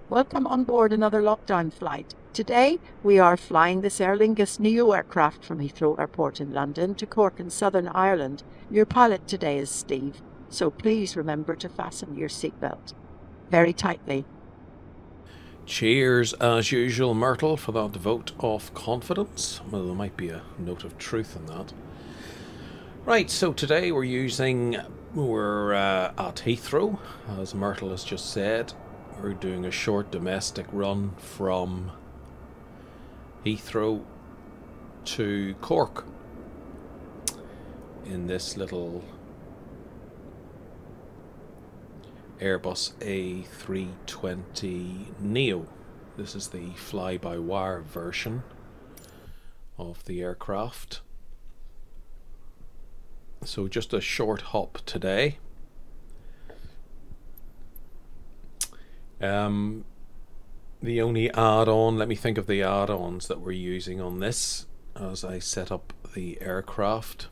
Welcome on board another lockdown flight. Today we are flying this Aer Lingus NEO aircraft from Heathrow Airport in London to Cork in Southern Ireland. Your pilot today is Steve, so please remember to fasten your seatbelt very tightly. Cheers, as usual, Myrtle, for that vote of confidence. Well, there might be a note of truth in that. Right, so today we're at Heathrow, as Myrtle has just said. We're doing a short domestic run from Heathrow to Cork in this little Airbus A320neo. This is the fly-by-wire version of the aircraft. So just a short hop today. The only add-on, let me think of the add-ons that we're using on this as I set up the aircraft.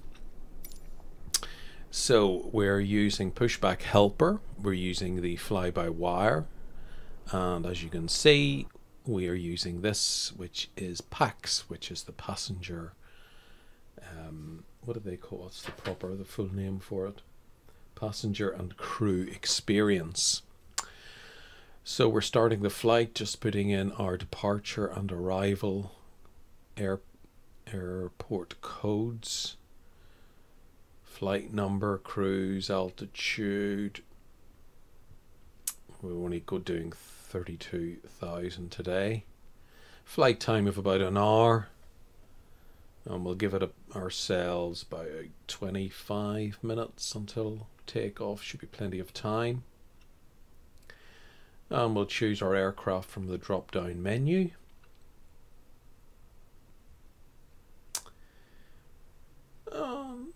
So we're using pushback helper, we're using the fly-by-wire, and as you can see we are using this, which is PACX, which is the passenger, what do they call it? What's the full name for it? Passenger and crew experience. So we're starting the flight, just putting in our departure and arrival airport codes, flight number, cruise, altitude. We're only doing 32,000 today. Flight time of about an hour, and we'll give it ourselves about 25 minutes until takeoff. Should be plenty of time. And we'll choose our aircraft from the drop down menu. And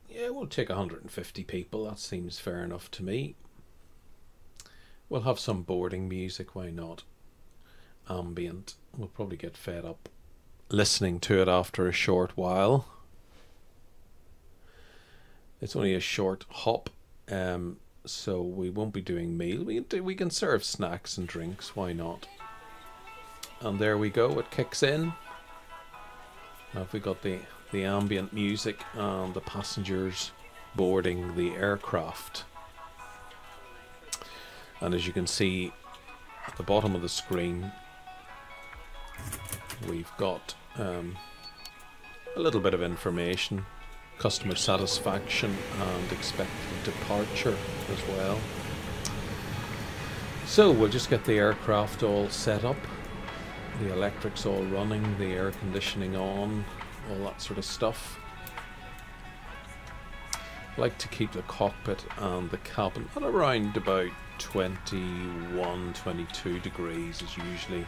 yeah, we'll take 150 people, that seems fair enough to me. We'll have some boarding music, why not? Ambient, we'll probably get fed up listening to it after a short while. It's only a short hop, so we won't be doing meal. We can serve snacks and drinks, why not? And there we go, it kicks in. Now we got the ambient music and the passengers boarding the aircraft. And as you can see at the bottom of the screen, we've got a little bit of information. Customer satisfaction and expected departure as well. So we'll just get the aircraft all set up, the electrics all running, the air conditioning on, all that sort of stuff. I like to keep the cockpit and the cabin at around about 21, 22 degrees is usually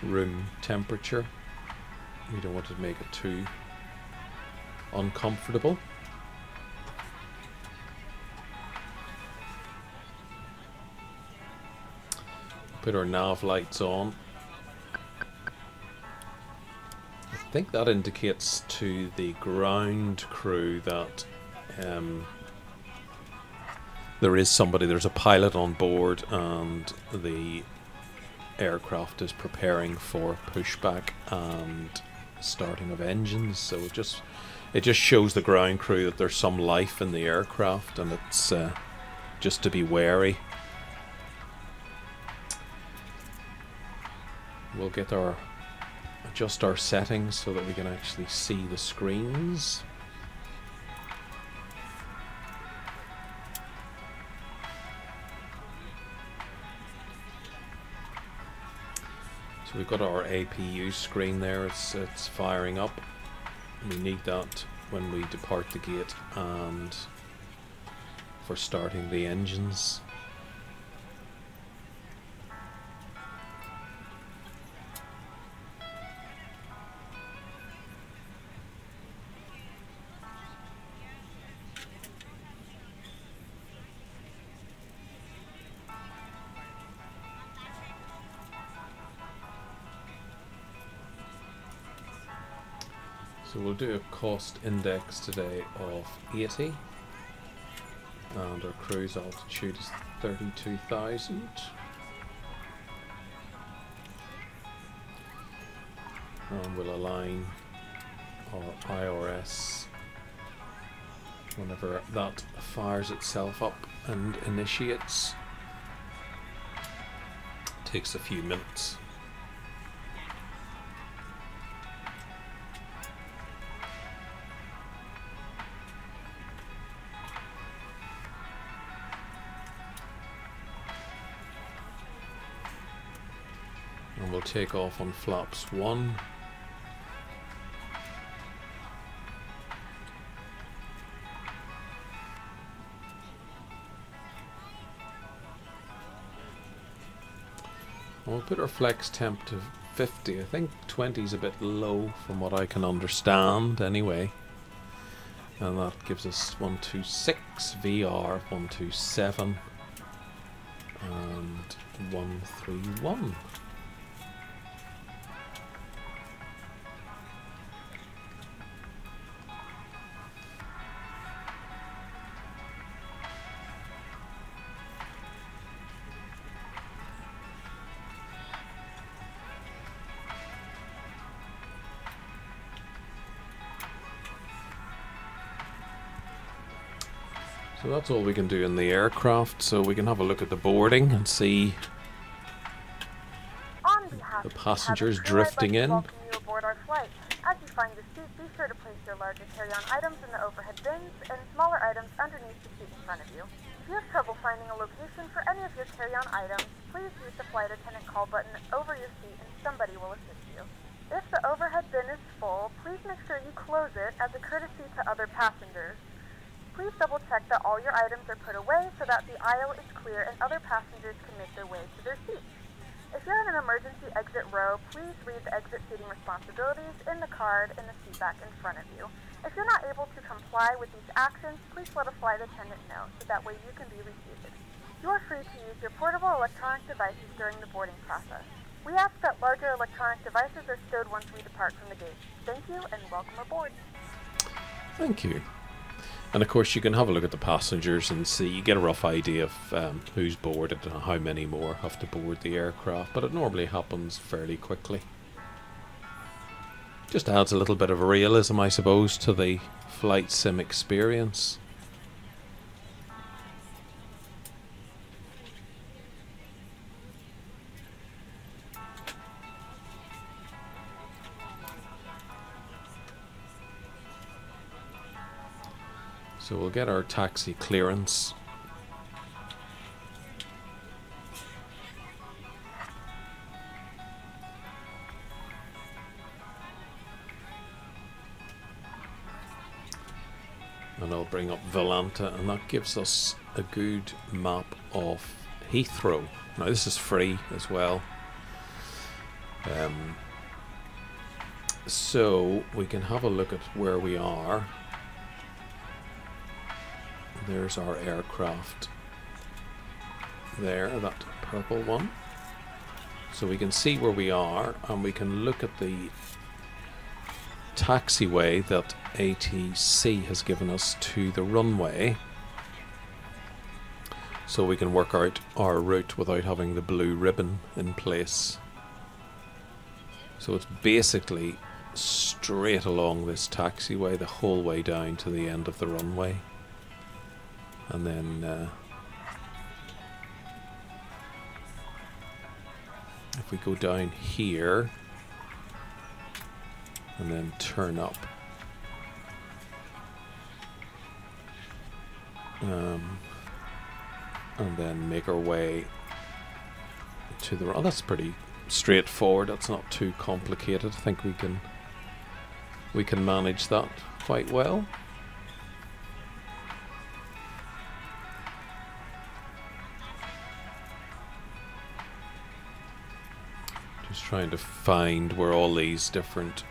room temperature. We don't want to make it too uncomfortable. Put our nav lights on. I think that indicates to the ground crew that there's a pilot on board and the aircraft is preparing for pushback and starting of engines. So it just shows the ground crew that there's some life in the aircraft, and it's just to be wary. We'll adjust our settings so that we can actually see the screens. So we've got our APU screen there, it's firing up. We need that when we depart the gate and for starting the engines. So we'll do a cost index today of 80, and our cruise altitude is 32,000. and we'll align our IRS whenever that fires itself up and initiates. Takes a few minutes. And we'll take off on flaps 1. We'll put our flex temp to 50. I think 20 is a bit low from what I can understand anyway. And that gives us 126, VR 127 and 131. So that's all we can do in the aircraft, so we can have a look at the boarding and see the passengers drifting in. Welcome you aboard our flight. As you find your seat, be sure to place your larger carry-on items in the overhead bins and smaller items underneath the seat in front of you. If you have trouble finding a location for any of your carry-on items, please use the flight attendant call button over your seat and somebody will assist you. If the overhead bin is full, please make sure you close it as a courtesy to other passengers. Please double check that all your items are put away so that the aisle is clear and other passengers can make their way to their seats. If you're in an emergency exit row, please read the exit seating responsibilities in the card in the seat back in front of you. If you're not able to comply with these actions, please let a flight attendant know so that way you can be reseated. You are free to use your portable electronic devices during the boarding process. We ask that larger electronic devices are stowed once we depart from the gate. Thank you and welcome aboard. Thank you. And of course you can have a look at the passengers and see, you get a rough idea of who's boarded and how many more have to board the aircraft, but it normally happens fairly quickly. Just adds a little bit of realism, I suppose, to the flight sim experience. So we'll get our taxi clearance. And I'll bring up Volanta, and that gives us a good map of Heathrow. Now this is free as well. So we can have a look at where we are. There's our aircraft there, that purple one. So we can see where we are, and we can look at the taxiway that ATC has given us to the runway. So we can work out our route without having the blue ribbon in place. So it's basically straight along this taxiway the whole way down to the end of the runway. And then if we go down here and then turn up, and then make our way to the... Oh, that's pretty straightforward. That's not too complicated. I think we can manage that quite well. Just trying to find where all these different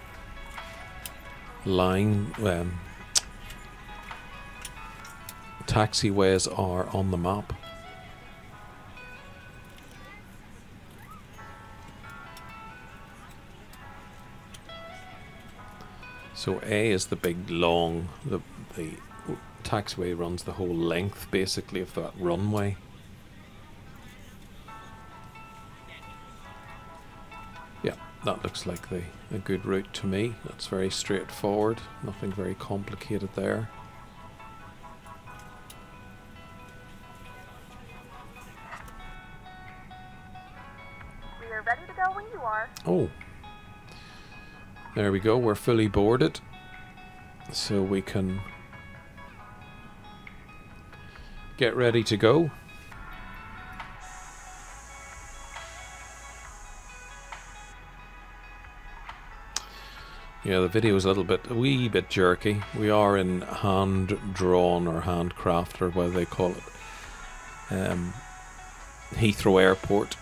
taxiways are on the map. So A is the big long, the taxiway runs the whole length basically of that runway. that looks like a good route to me. That's very straightforward, nothing very complicated there. We are ready to go when you are. Oh, there we go, we're fully boarded, so we can get ready to go. Yeah, the video is a wee bit jerky. We are in hand-drawn or handcraft, or whatever they call it, Heathrow Airport.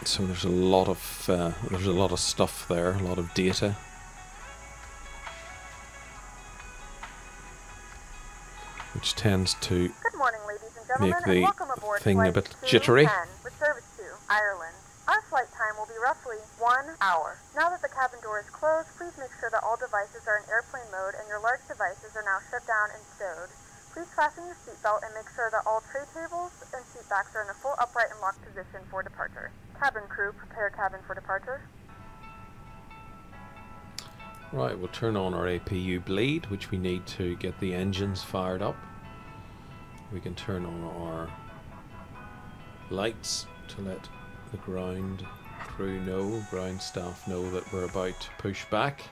So there's a lot of stuff there, a lot of data. Which tends to Good morning, ladies and gentlemen, make and the welcome aboard thing a flight bit jittery. 210 with service to Ireland. Our flight time will be roughly 1 hour. Now that the cabin door is closed, please make sure that all devices are in airplane mode and your large devices are now shut down and stowed. Please fasten your seatbelt and make sure that all tray tables and seat backs are in a full upright and locked position for departure. Cabin crew, prepare cabin for departure. Right, we'll turn on our APU bleed, which we need to get the engines fired up. We can turn on our lights to let the ground crew know, ground staff know that we're about to push back.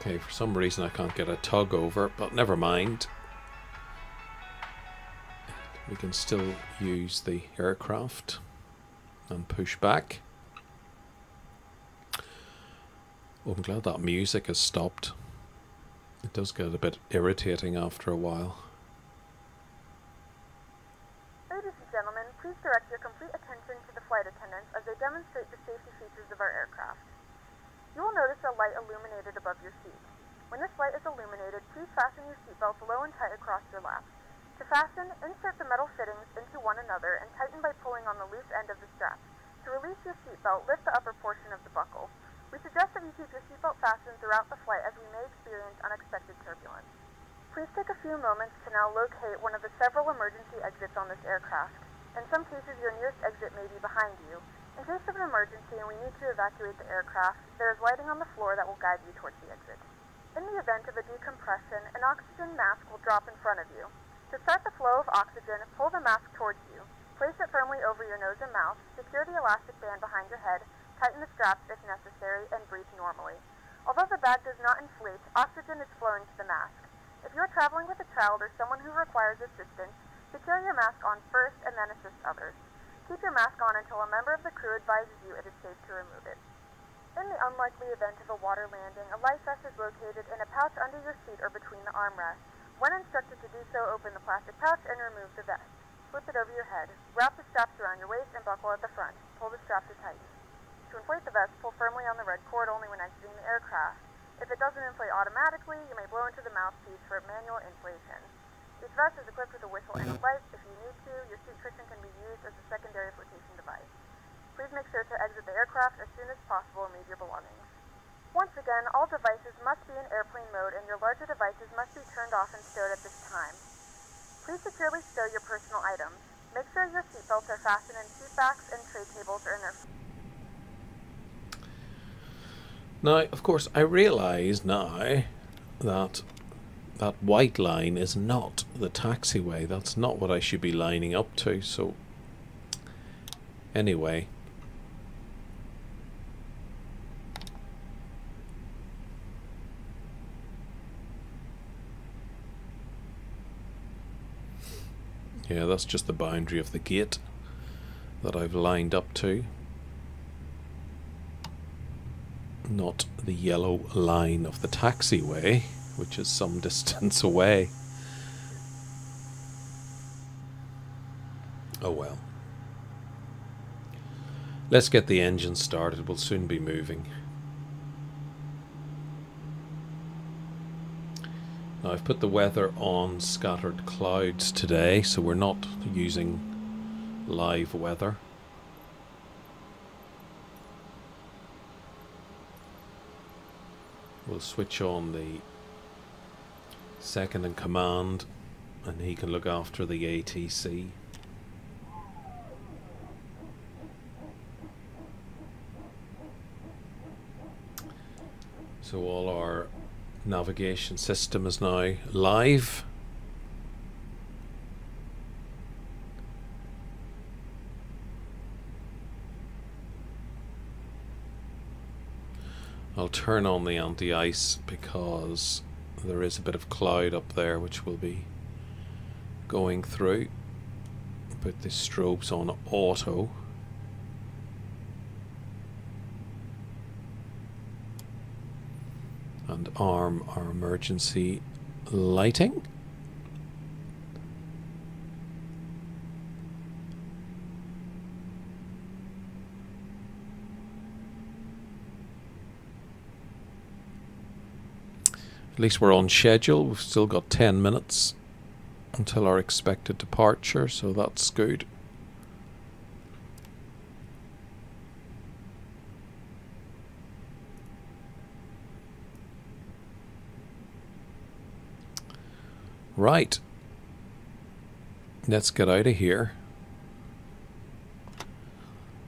Okay, for some reason I can't get a tug over, but never mind. We can still use the aircraft and push back. Oh, I'm glad that music has stopped. It does get a bit irritating after a while. Ladies and gentlemen, please direct your complete attention to the flight attendants as they demonstrate the safety features of our aircraft. You will notice a light illuminated above your seat. When this light is illuminated, please fasten your seatbelts low and tight across your laps. To fasten, insert the metal fittings into one another and tighten by pulling on the loose end of the strap. To release your seatbelt, lift the upper portion of the buckle. We suggest that you keep your seatbelt fastened throughout the flight as we may experience unexpected turbulence. Please take a few moments to now locate one of the several emergency exits on this aircraft. In some cases, your nearest exit may be behind you. In case of an emergency and we need to evacuate the aircraft, there is lighting on the floor that will guide you towards the exit. In the event of a decompression, an oxygen mask will drop in front of you. To start the flow of oxygen, pull the mask towards you. Place it firmly over your nose and mouth, secure the elastic band behind your head, tighten the straps if necessary, and breathe normally. Although the bag does not inflate, oxygen is flowing to the mask. If you are traveling with a child or someone who requires assistance, secure your mask on first and then assist others. Keep your mask on until a member of the crew advises you it is safe to remove it. In the unlikely event of a water landing, a life vest is located in a pouch under your seat or between the armrests. When instructed to do so, open the plastic pouch and remove the vest. Slip it over your head. Wrap the straps around your waist and buckle at the front. Pull the strap to tighten. To inflate the vest, pull firmly on the red cord only when exiting the aircraft. If it doesn't inflate automatically, you may blow into the mouthpiece for manual inflation. Each vest is equipped with a whistle and a light. If you need to, your seat cushion can be used as a secondary flotation device. Please make sure to exit the aircraft as soon as possible and leave your belongings. Once again, all devices must be in airplane mode and your larger devices must be turned off and stowed at this time. Please securely stow your personal items. Make sure your seatbelts are fastened and seat backs and tray tables are in their... Now, of course, I realise now that that white line is not the taxiway. That's not what I should be lining up to. So, anyway. Yeah, that's just the boundary of the gate that I've lined up to. Not the yellow line of the taxiway, which is some distance away. Oh well. Let's get the engine started. We'll soon be moving. Now I've put the weather on scattered clouds today, so we're not using live weather. We'll switch on the second in command and he can look after the ATC. So all our navigation system is now live. I'll turn on the anti-ice because there is a bit of cloud up there which will be going through. Put the strobes on auto. And arm our emergency lighting. At least we're on schedule. We've still got 10 minutes until our expected departure, so that's good. Right, let's get out of here.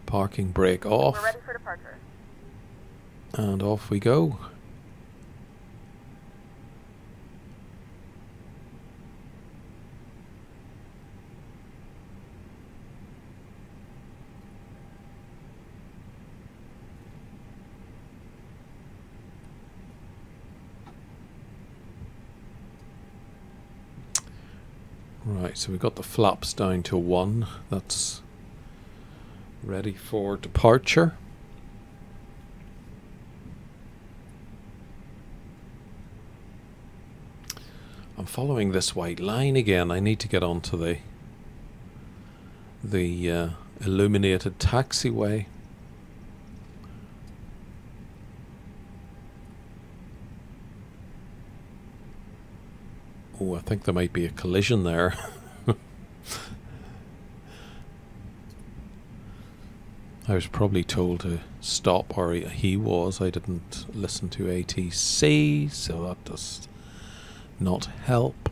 Parking brake off. We're ready for departure. And off we go. Right, so we've got the flaps down to 1. That's ready for departure. I'm following this white line again. I need to get onto the illuminated taxiway. Oh, I think there might be a collision there. I was probably told to stop, or he was. I didn't listen to ATC, so that does not help.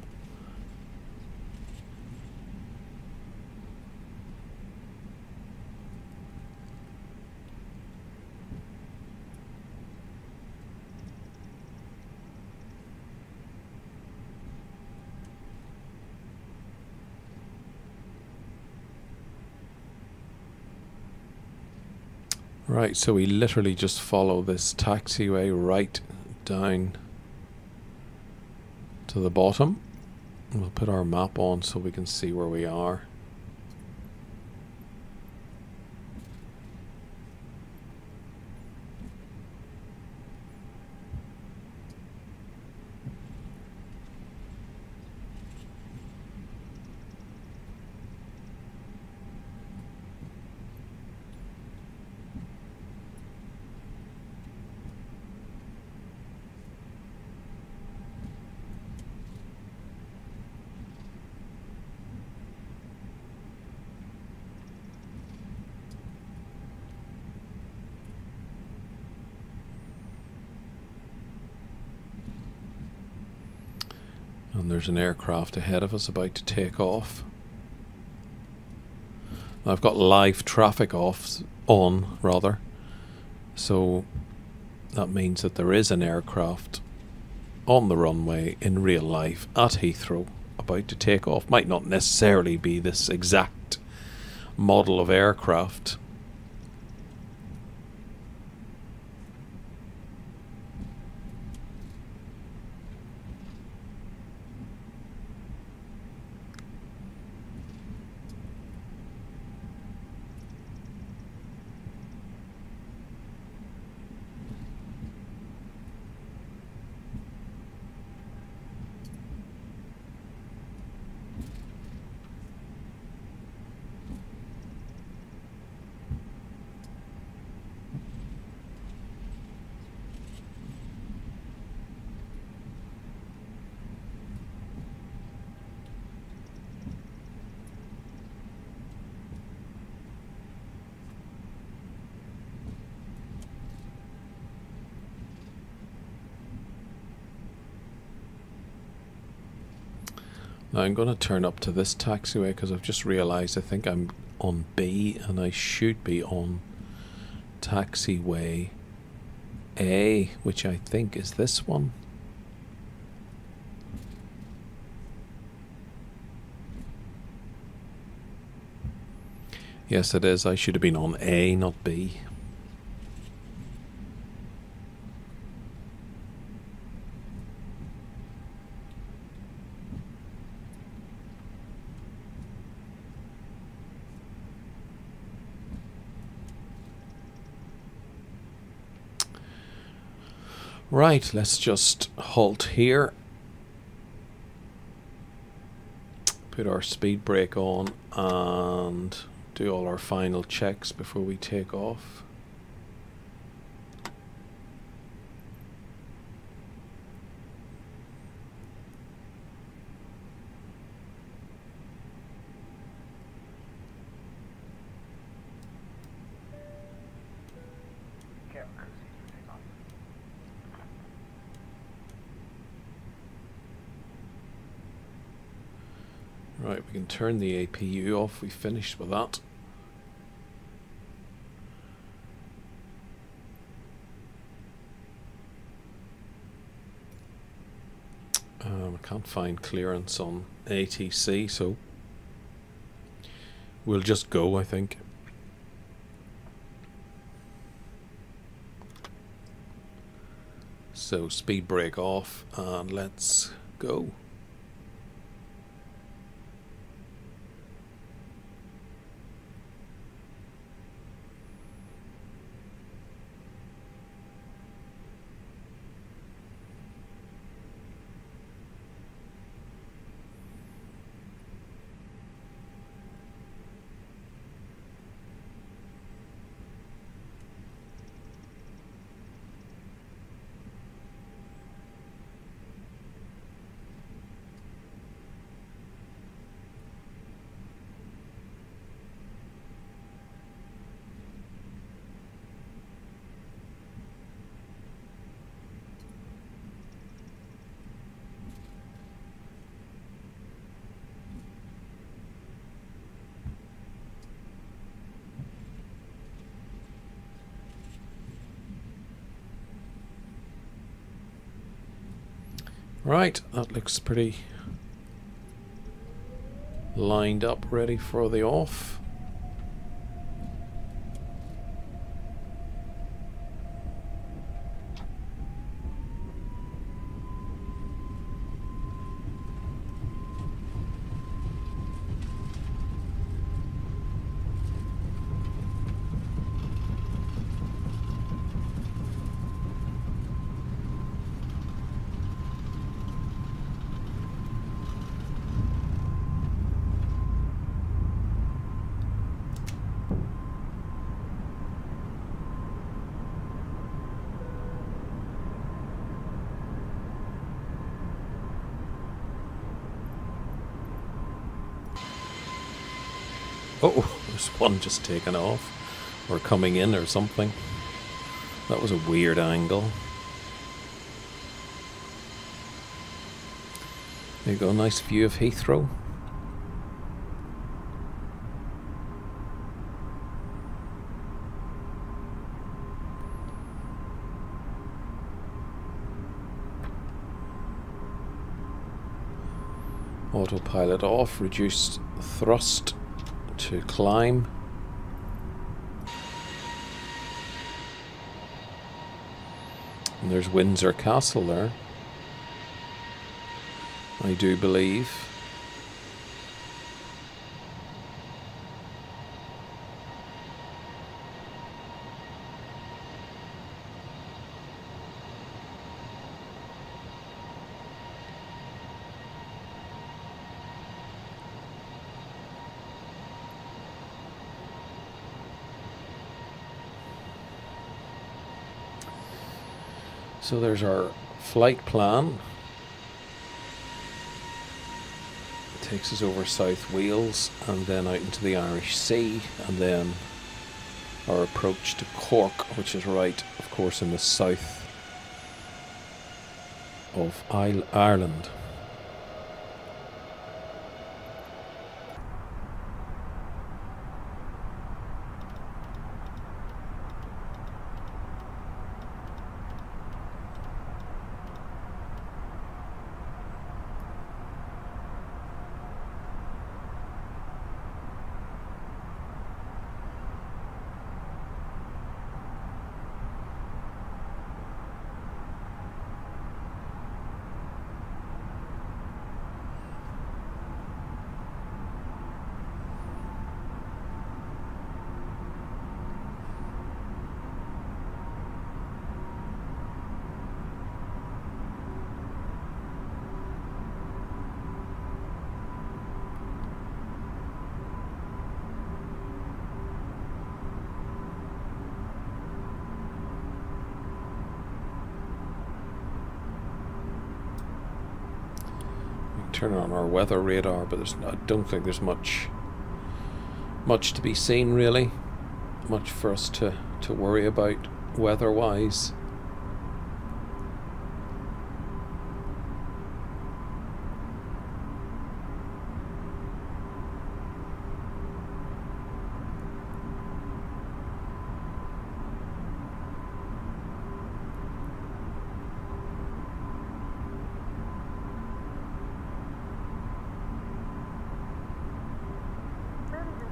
Right, so we literally just follow this taxiway right down to the bottom. We'll put our map on so we can see where we are. And there's an aircraft ahead of us about to take off. I've got live traffic on, so that means that there is an aircraft on the runway in real life at Heathrow about to take off. Might not necessarily be this exact model of aircraft. Now I'm going to turn up to this taxiway because I've just realised I think I'm on B and I should be on taxiway A, which I think is this one. Yes, it is. I should have been on A, not B. Right, let's just halt here. Put our speed brake on and do all our final checks before we take off. Right, we can turn the APU off. We finished with that. I can't find clearance on ATC, so we'll just go, I think. So speed brake off and let's go. Right, that looks pretty lined up, ready for the off. Oh, there's one just taken off, or coming in or something. That was a weird angle. There you go, nice view of Heathrow. Autopilot off, reduced thrust to climb. And there's Windsor Castle there, I do believe. So there's our flight plan. It takes us over South Wales and then out into the Irish Sea, and then our approach to Cork, which is right, of course, in the south of Ireland. turn on our weather radar, but I don't think there's much to be seen really, much for us to worry about weather-wise.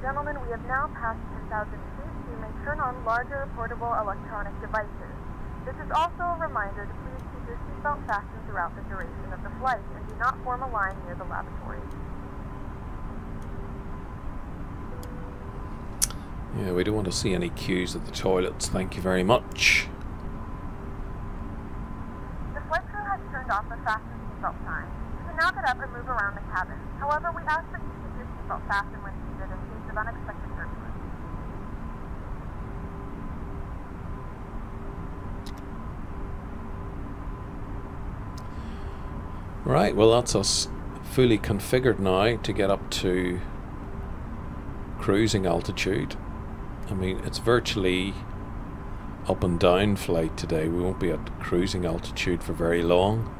Gentlemen, we have now passed 10,000 feet, so you may turn on larger portable electronic devices. This is also a reminder to please keep your seatbelt fastened throughout the duration of the flight and do not form a line near the lavatory. Yeah, we don't want to see any queues at the toilets, thank you very much. The flight crew has turned off the fasten seatbelt sign. You can now get up and move around the cabin. However, we ask that you keep your seatbelt fastened when seated in case of unexpected turbulence. Right, well that's us fully configured now to get up to cruising altitude. I mean, it's virtually up and down flight today. We won't be at cruising altitude for very long.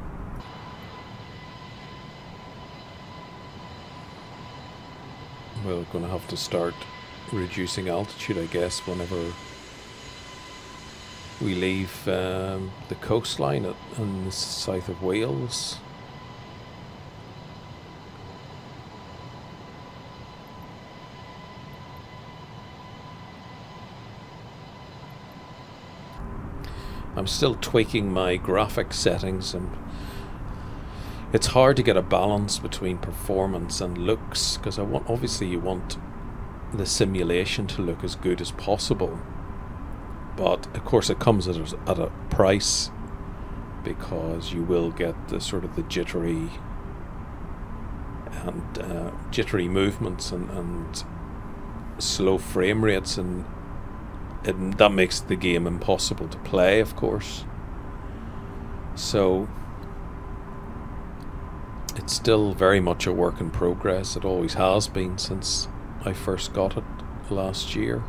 We're going to have to start reducing altitude, I guess, whenever we leave the coastline in the south of Wales. I'm still tweaking my graphic settings, and it's hard to get a balance between performance and looks, because obviously you want the simulation to look as good as possible, but of course it comes at a price, because you will get the sort of the jittery and jittery movements and slow frame rates, and that makes the game impossible to play, of course. So it's still very much a work in progress. It always has been since I first got it last year.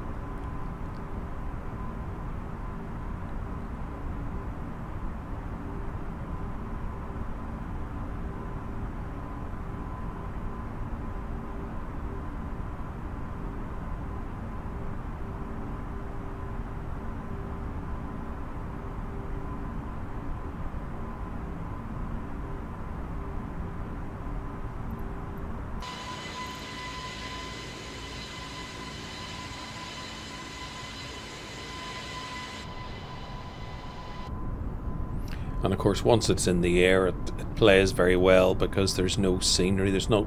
And of course, once it's in the air, it plays very well, because there's no scenery, there's no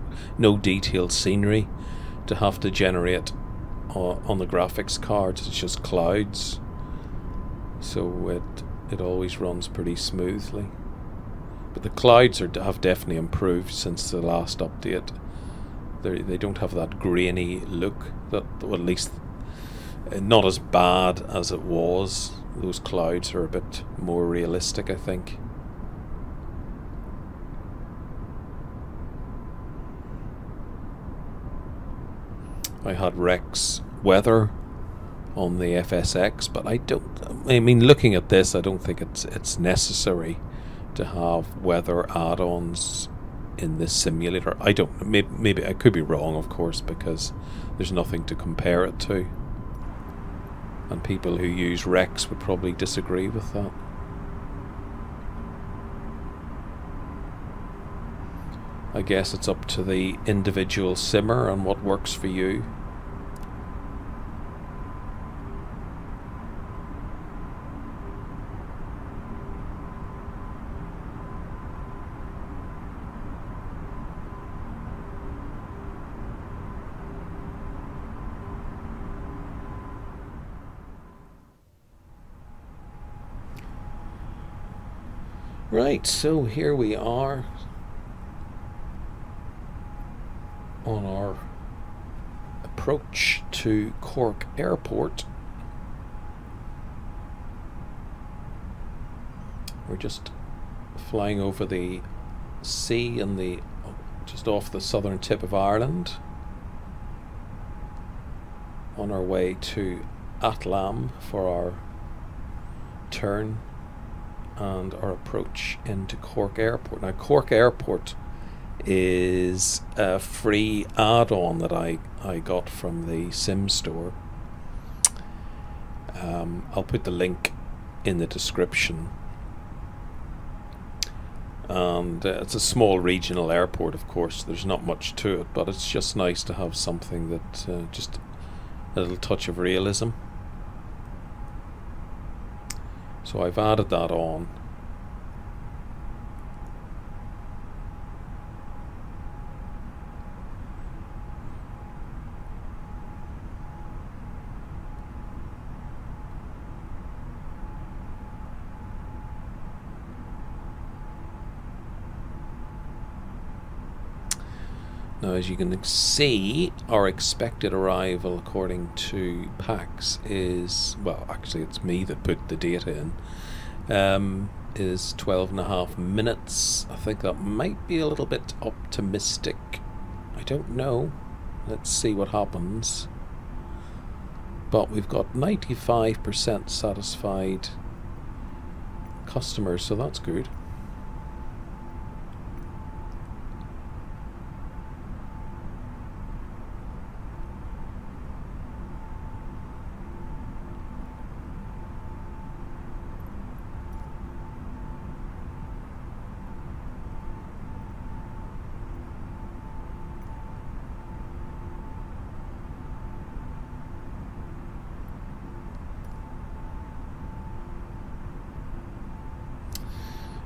detailed scenery to have to generate on the graphics cards. It's just clouds, so it always runs pretty smoothly. But the clouds have definitely improved since the last update. They don't have that grainy look, well, at least not as bad as it was. Those clouds are a bit more realistic, I think. I had Rex weather on the FSX, but I mean, looking at this, I don't think it's necessary to have weather add-ons in this simulator. I don't, maybe I could be wrong, of course, because there's nothing to compare it to. And people who use Rex would probably disagree with that. I guess it's up to the individual simmer and what works for you. Right, so here we are on our approach to Cork Airport. We're just flying over the sea and the just off the southern tip of Ireland, on our way to Atlam for our turn and our approach into Cork Airport. Now, Cork Airport is a free add-on that I got from the Sim store. I'll put the link in the description. And it's a small regional airport, of course. There's not much to it, but it's just nice to have something that just a little touch of realism. So I've added that on. Now, as you can see, our expected arrival according to PACX is, well, actually it's me that put the data in, is 12.5 minutes. I think that might be a little bit optimistic. I don't know. Let's see what happens. But we've got 95% satisfied customers, so that's good.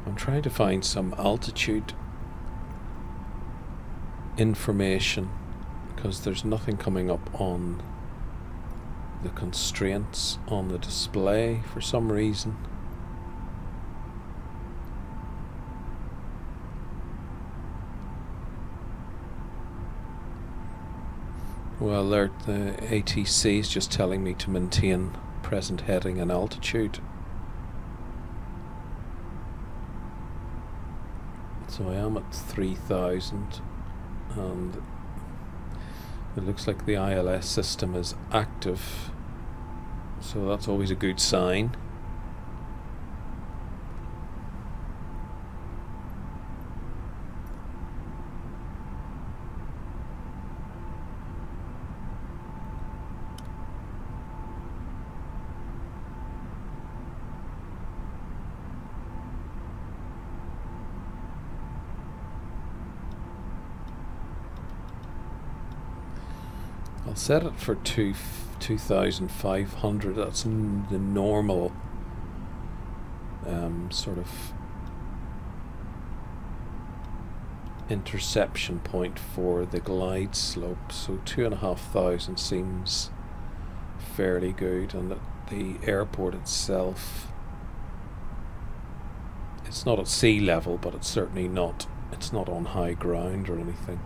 I'm trying to find some altitude information because there's nothing coming up on the constraints on the display for some reason. Well, the ATC is just telling me to maintain present heading and altitude. So I am at 3,000 and it looks like the ILS system is active, so that's always a good sign. I'll set it for 2,500. That's the normal sort of interception point for the glide slope. So 2,500 seems fairly good, and the airport itself, it's not at sea level, but it's certainly not, it's not on high ground or anything.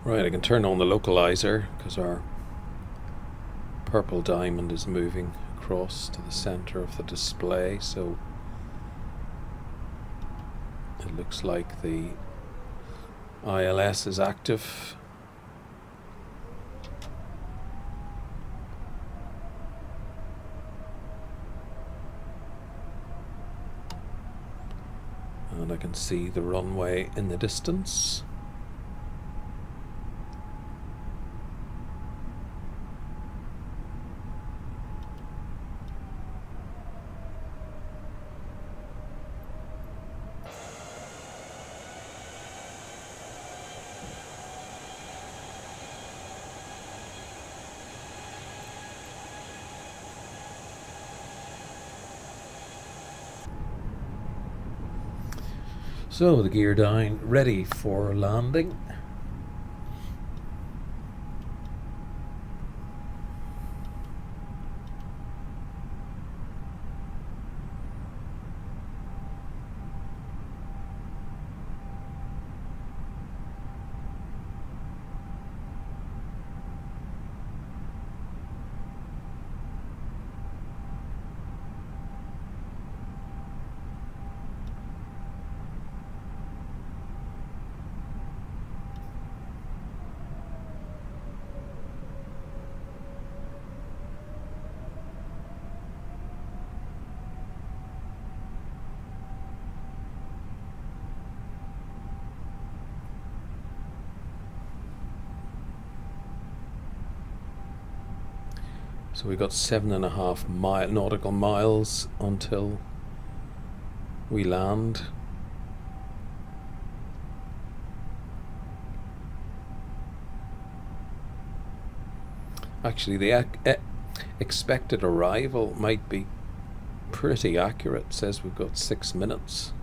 Right, I can turn on the localizer because our purple diamond is moving across to the center of the display, so it looks like the ILS is active. And I can see the runway in the distance. So the gear down, ready for landing. So we've got 7.5 nautical miles until we land. Actually, the expected arrival might be pretty accurate. It says we've got 6 minutes.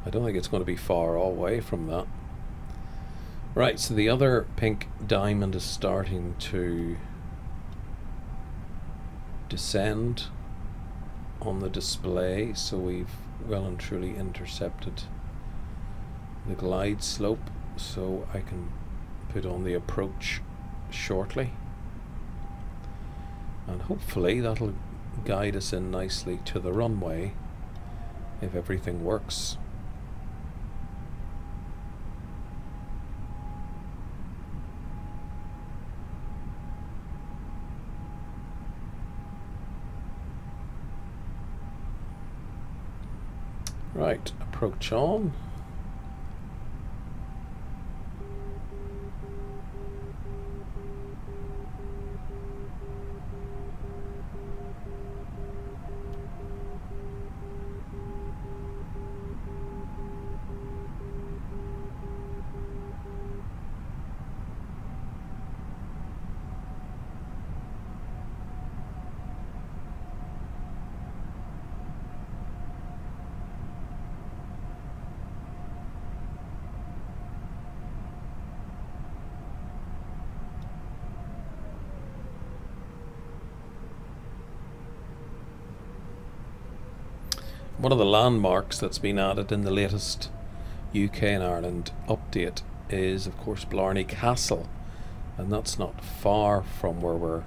I don't think it's going to be far away from that. Right, so the other pink diamond is starting to descend on the display, so we've well and truly intercepted the glide slope, so I can put on the approach shortly, and hopefully that'll guide us in nicely to the runway if everything works. Right, approach on. One of the landmarks that's been added in the latest UK and Ireland update is, of course, Blarney Castle, and that's not far from where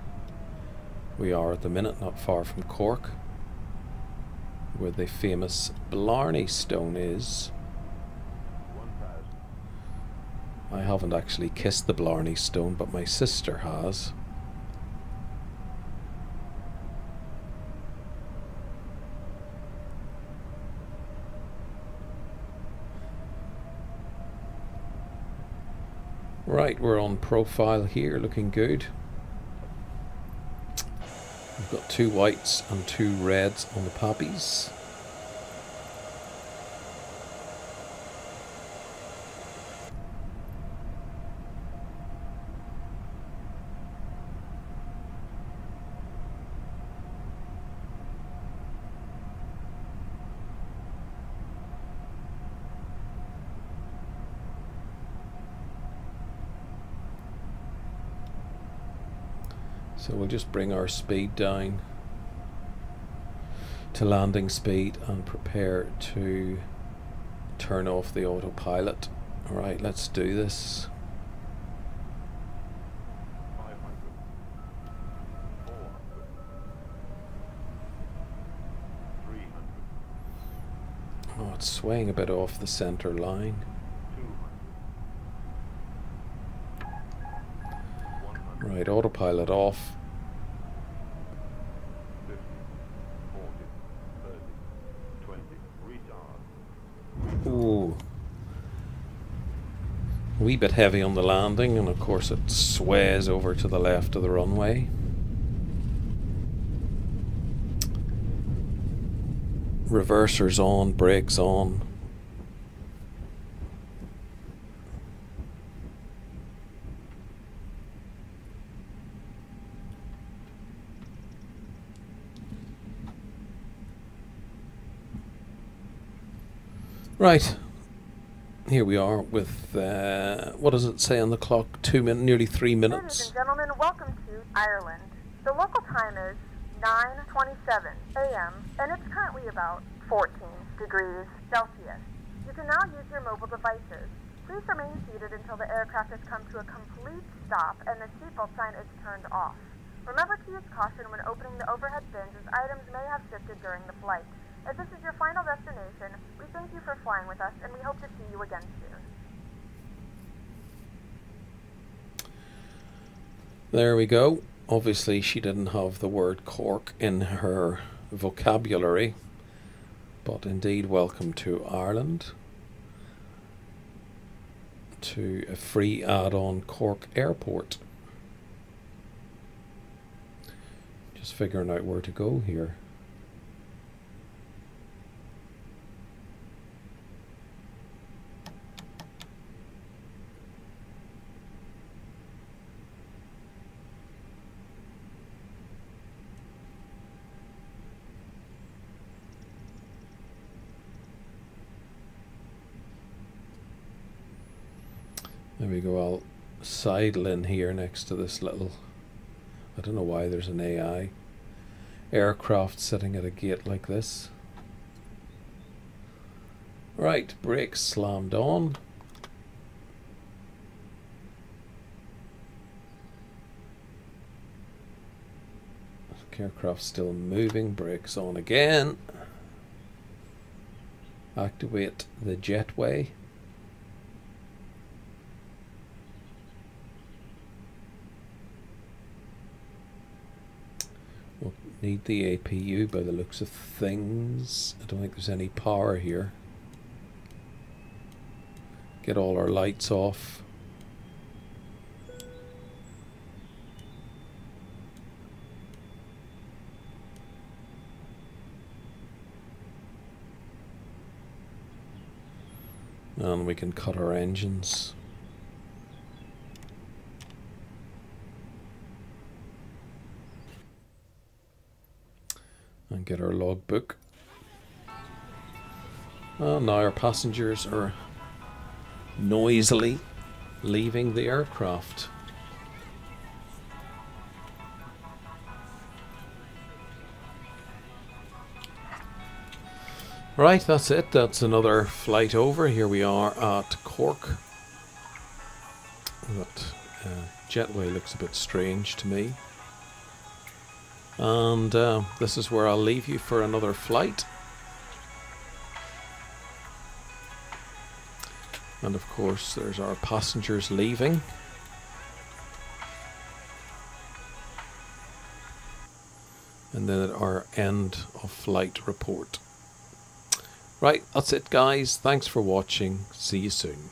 we are at the minute, not far from Cork, where the famous Blarney Stone is. I haven't actually kissed the Blarney Stone, but my sister has. Right, we're on profile here, looking good. We've got 2 whites and 2 reds on the poppies. So we'll just bring our speed down to landing speed and prepare to turn off the autopilot. Alright, let's do this. it's swaying a bit off the center line. Right, autopilot off. 50, 40, 30, 20, retard. Ooh. A wee bit heavy on the landing, and of course it sways over to the left of the runway. Reversers on, brakes on. Right, here we are with, what does it say on the clock? Nearly 3 minutes. Ladies and gentlemen, welcome to Ireland. The local time is 9:27 a.m. and it's currently about 14 degrees Celsius. You can now use your mobile devices. Please remain seated until the aircraft has come to a complete stop and the seatbelt sign is turned off. Remember to use caution when opening the overhead bins as items may have shifted during the flight. As this is your final destination, we thank you for flying with us and we hope to see you again soon. There we go. Obviously she didn't have the word Cork in her vocabulary, but indeed welcome to Ireland, to a free add-on Cork Airport. Just figuring out where to go here. There we go. I'll sidle in here next to this little, I don't know why there's an AI aircraft sitting at a gate like this. Right, brakes slammed on. Aircraft still moving, brakes on again. Activate the jetway. We'll need the APU by the looks of things. I don't think there's any power here. Get all our lights off. And we can cut our engines. And get our logbook. And now our passengers are noisily leaving the aircraft. Right, that's it. That's another flight over. Here we are at Cork. That jetway looks a bit strange to me. And this is where I'll leave you for another flight. And of course there's our passengers leaving. And then our end of flight report. Right, that's it guys. Thanks for watching. See you soon.